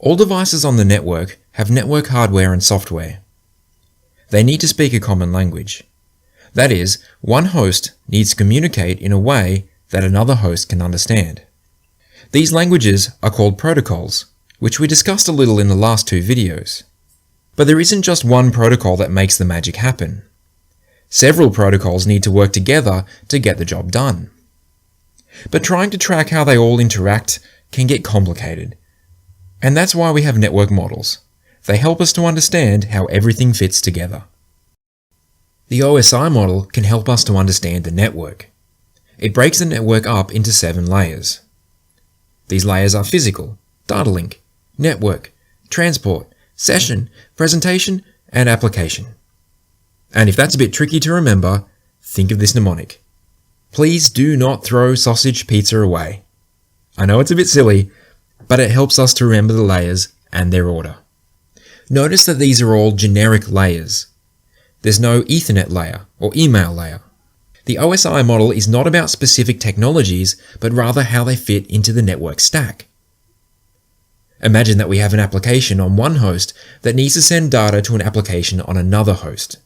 All devices on the network have network hardware and software. They need to speak a common language. That is, one host needs to communicate in a way that another host can understand. These languages are called protocols, which we discussed a little in the last two videos. But there isn't just one protocol that makes the magic happen. Several protocols need to work together to get the job done. But trying to track how they all interact can get complicated. And that's why we have network models. They help us to understand how everything fits together. The OSI model can help us to understand the network. It breaks the network up into 7 layers. These layers are physical, data link, network, transport, session, presentation, and application. And if that's a bit tricky to remember, think of this mnemonic. Please do not throw sausage pizza away. I know it's a bit silly, but it helps us to remember the layers and their order. Notice that these are all generic layers. There's no Ethernet layer or email layer. The OSI model is not about specific technologies, but rather how they fit into the network stack. Imagine that we have an application on one host that needs to send data to an application on another host.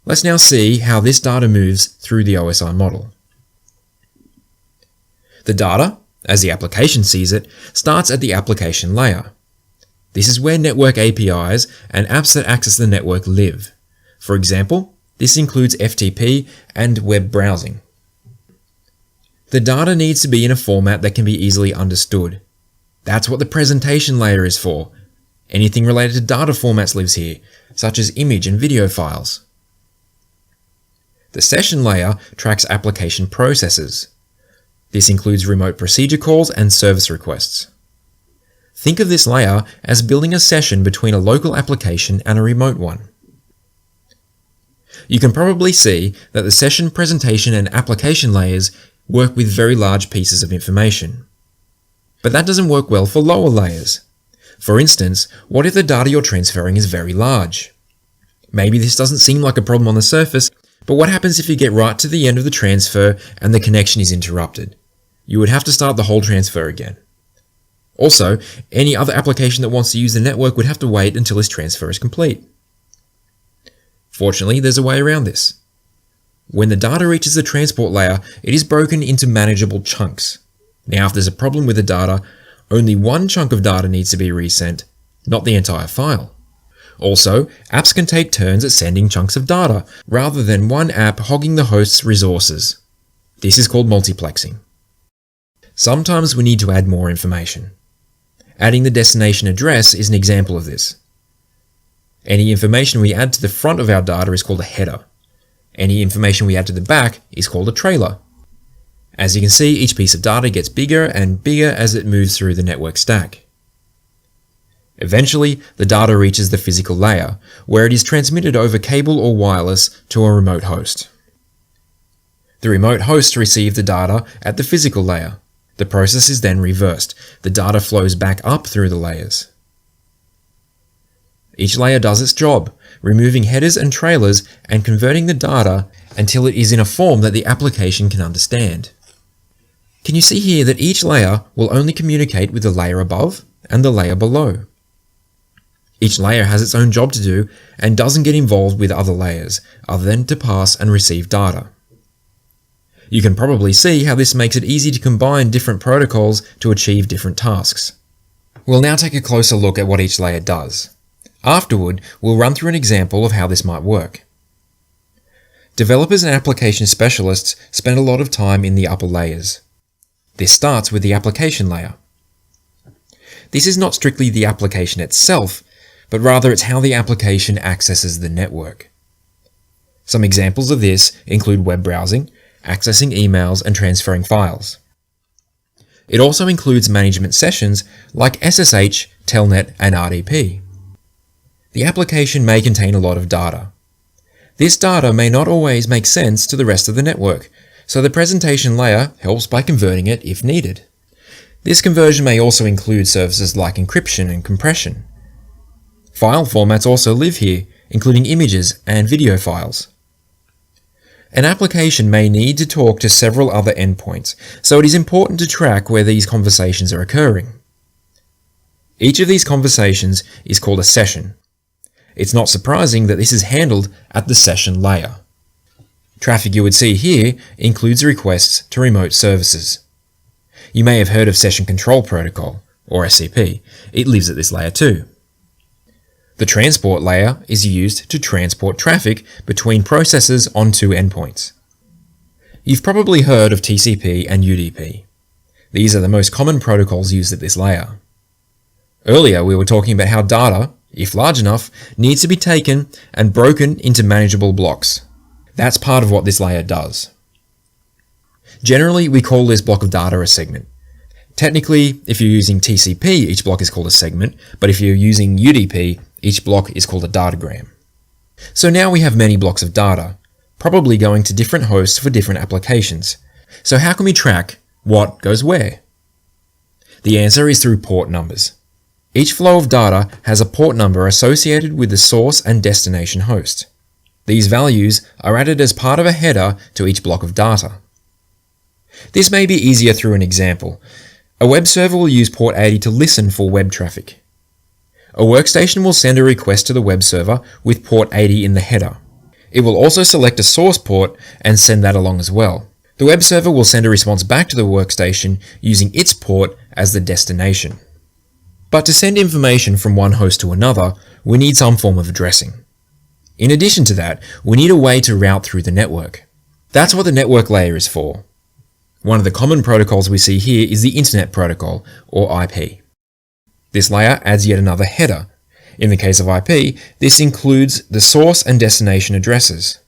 Let's now see how this data moves through the OSI model. The data, as the application sees it, starts at the application layer. This is where network APIs and apps that access the network live. For example, this includes FTP and web browsing. The data needs to be in a format that can be easily understood. That's what the presentation layer is for. Anything related to data formats lives here, such as image and video files. The session layer tracks application processes. This includes remote procedure calls and service requests. Think of this layer as building a session between a local application and a remote one. You can probably see that the session, presentation, and application layers work with very large pieces of information. But that doesn't work well for lower layers. For instance, what if the data you're transferring is very large? Maybe this doesn't seem like a problem on the surface, but what happens if you get right to the end of the transfer and the connection is interrupted? You would have to start the whole transfer again. Also, any other application that wants to use the network would have to wait until this transfer is complete. Fortunately, there's a way around this. When the data reaches the transport layer, it is broken into manageable chunks. Now, if there's a problem with the data, only one chunk of data needs to be resent, not the entire file. Also, apps can take turns at sending chunks of data, rather than one app hogging the host's resources. This is called multiplexing. Sometimes we need to add more information. Adding the destination address is an example of this. Any information we add to the front of our data is called a header. Any information we add to the back is called a trailer. As you can see, each piece of data gets bigger and bigger as it moves through the network stack. Eventually, the data reaches the physical layer, where it is transmitted over cable or wireless to a remote host. The remote hosts receive the data at the physical layer. The process is then reversed. The data flows back up through the layers. Each layer does its job, removing headers and trailers and converting the data until it is in a form that the application can understand. Can you see here that each layer will only communicate with the layer above and the layer below? Each layer has its own job to do and doesn't get involved with other layers, other than to pass and receive data. You can probably see how this makes it easy to combine different protocols to achieve different tasks. We'll now take a closer look at what each layer does. Afterward, we'll run through an example of how this might work. Developers and application specialists spend a lot of time in the upper layers. This starts with the application layer. This is not strictly the application itself, but rather it's how the application accesses the network. Some examples of this include web browsing, accessing emails, and transferring files. It also includes management sessions like SSH, Telnet, and RDP. The application may contain a lot of data. This data may not always make sense to the rest of the network, so the presentation layer helps by converting it if needed. This conversion may also include services like encryption and compression. File formats also live here, including images and video files. An application may need to talk to several other endpoints, so it is important to track where these conversations are occurring. Each of these conversations is called a session. It's not surprising that this is handled at the session layer. Traffic you would see here includes requests to remote services. You may have heard of Session Control Protocol, or SCP. It lives at this layer too. The transport layer is used to transport traffic between processes onto endpoints. You've probably heard of TCP and UDP. These are the most common protocols used at this layer. Earlier we were talking about how data, if large enough, needs to be taken and broken into manageable blocks. That's part of what this layer does. Generally, we call this block of data a segment. Technically, if you're using TCP, each block is called a segment, but if you're using UDP, each block is called a datagram. So now we have many blocks of data, probably going to different hosts for different applications. So how can we track what goes where? The answer is through port numbers. Each flow of data has a port number associated with the source and destination host. These values are added as part of a header to each block of data. This may be easier through an example. A web server will use port 80 to listen for web traffic. A workstation will send a request to the web server with port 80 in the header. It will also select a source port and send that along as well. The web server will send a response back to the workstation using its port as the destination. But to send information from one host to another, we need some form of addressing. In addition to that, we need a way to route through the network. That's what the network layer is for. One of the common protocols we see here is the Internet Protocol, or IP. This layer adds yet another header. In the case of IP, this includes the source and destination addresses.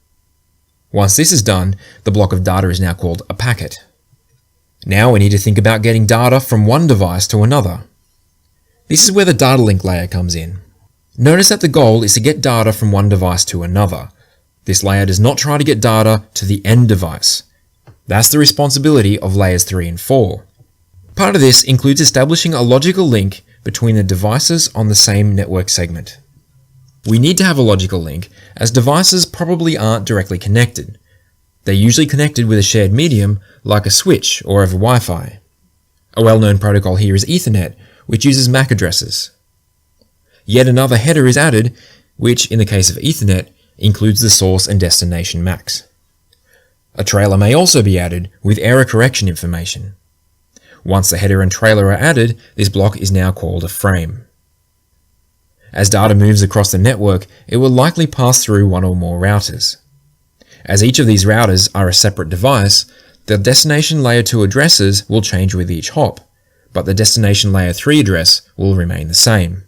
Once this is done, the block of data is now called a packet. Now we need to think about getting data from one device to another. This is where the data link layer comes in. Notice that the goal is to get data from one device to another. This layer does not try to get data to the end device. That's the responsibility of layers 3 and 4. Part of this includes establishing a logical link between the devices on the same network segment. We need to have a logical link, as devices probably aren't directly connected. They're usually connected with a shared medium, like a switch or over Wi-Fi. A well-known protocol here is Ethernet, which uses MAC addresses. Yet another header is added, which, in the case of Ethernet, includes the source and destination MACs. A trailer may also be added with error correction information. Once the header and trailer are added, this block is now called a frame. As data moves across the network, it will likely pass through one or more routers. As each of these routers are a separate device, the destination layer 2 addresses will change with each hop, but the destination layer 3 address will remain the same.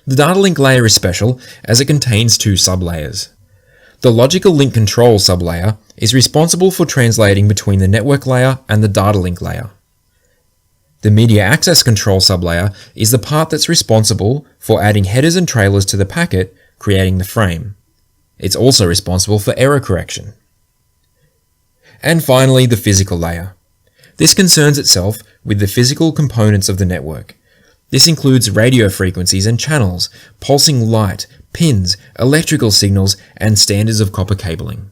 The data link layer is special as it contains two sublayers. The logical link control sublayer is responsible for translating between the network layer and the data link layer. The media access control sublayer is the part that's responsible for adding headers and trailers to the packet, creating the frame. It's also responsible for error correction. And finally, the physical layer. This concerns itself with the physical components of the network. This includes radio frequencies and channels, pulsing light, pins, electrical signals, and standards of copper cabling.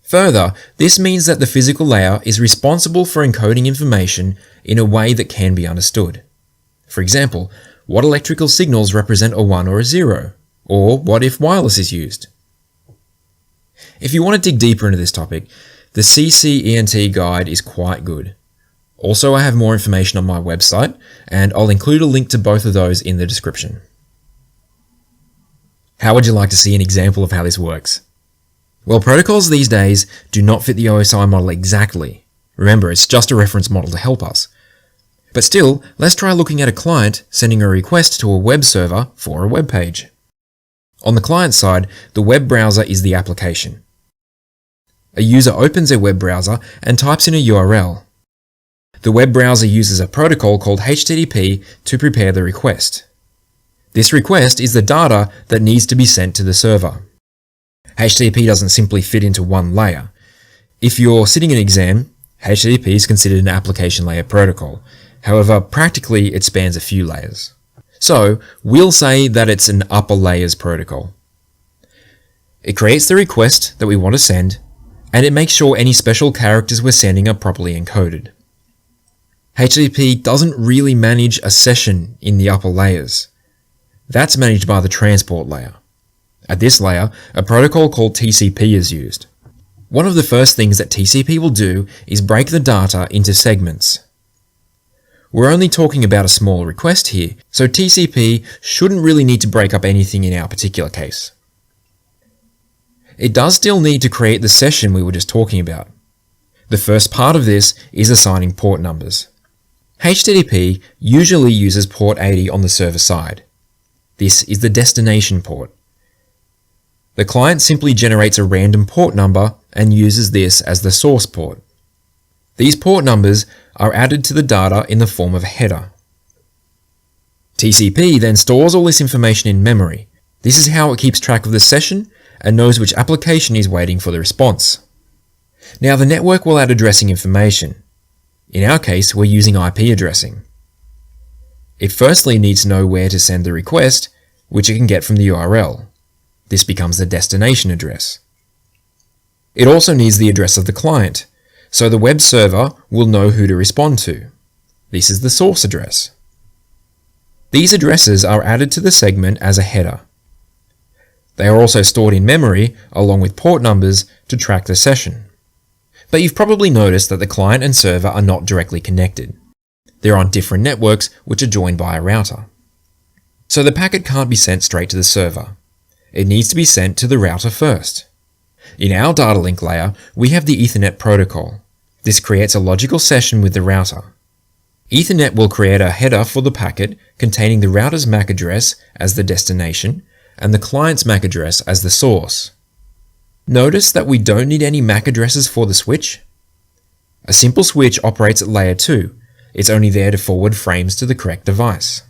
Further, this means that the physical layer is responsible for encoding information in a way that can be understood. For example, what electrical signals represent a 1 or a 0? Or what if wireless is used? If you want to dig deeper into this topic, the CCENT guide is quite good. Also, I have more information on my website, and I'll include a link to both of those in the description. How would you like to see an example of how this works? Well, protocols these days do not fit the OSI model exactly. Remember, it's just a reference model to help us. But still, let's try looking at a client sending a request to a web server for a web page. On the client side, the web browser is the application. A user opens their web browser and types in a URL. The web browser uses a protocol called HTTP to prepare the request. This request is the data that needs to be sent to the server. HTTP doesn't simply fit into one layer. If you're sitting an exam, HTTP is considered an application layer protocol. However, practically it spans a few layers. So, we'll say that it's an upper layers protocol. It creates the request that we want to send, and it makes sure any special characters we're sending are properly encoded. HTTP doesn't really manage a session in the upper layers. That's managed by the transport layer. At this layer, a protocol called TCP is used. One of the first things that TCP will do is break the data into segments. We're only talking about a small request here, so TCP shouldn't really need to break up anything in our particular case. It does still need to create the session we were just talking about. The first part of this is assigning port numbers. HTTP usually uses port 80 on the server side. This is the destination port. The client simply generates a random port number and uses this as the source port. These port numbers are added to the data in the form of a header. TCP then stores all this information in memory. This is how it keeps track of the session and knows which application is waiting for the response. Now the network will add addressing information. In our case, we're using IP addressing. It firstly needs to know where to send the request, which it can get from the URL. This becomes the destination address. It also needs the address of the client, so the web server will know who to respond to. This is the source address. These addresses are added to the segment as a header. They are also stored in memory along with port numbers to track the session. But you've probably noticed that the client and server are not directly connected. They're on different networks which are joined by a router. So the packet can't be sent straight to the server. It needs to be sent to the router first. In our data link layer, we have the Ethernet protocol. This creates a logical session with the router. Ethernet will create a header for the packet containing the router's MAC address as the destination and the client's MAC address as the source. Notice that we don't need any MAC addresses for the switch. A simple switch operates at layer 2. It's only there to forward frames to the correct device.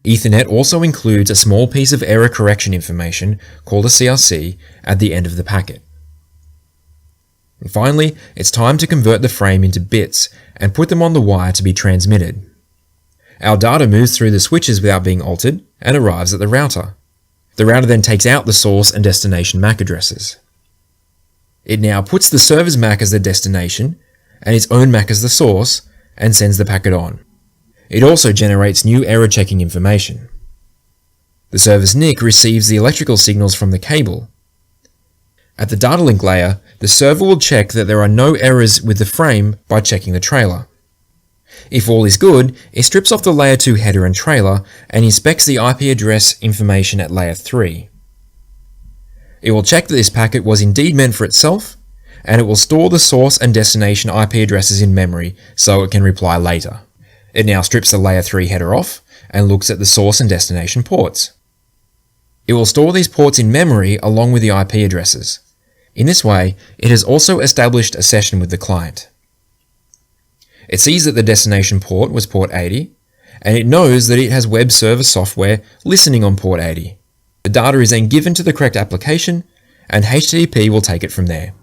Ethernet also includes a small piece of error correction information called a CRC at the end of the packet. And finally, it's time to convert the frame into bits and put them on the wire to be transmitted. Our data moves through the switches without being altered and arrives at the router. The router then takes out the source and destination MAC addresses. It now puts the server's MAC as the destination and its own MAC as the source and sends the packet on. It also generates new error checking information. The server's NIC receives the electrical signals from the cable. At the data link layer, the server will check that there are no errors with the frame by checking the trailer. If all is good, it strips off the layer 2 header and trailer and inspects the IP address information at layer 3. It will check that this packet was indeed meant for itself, and it will store the source and destination IP addresses in memory so it can reply later. It now strips the layer 3 header off and looks at the source and destination ports. It will store these ports in memory along with the IP addresses. In this way, it has also established a session with the client. It sees that the destination port was port 80, and it knows that it has web server software listening on port 80. The data is then given to the correct application, and HTTP will take it from there.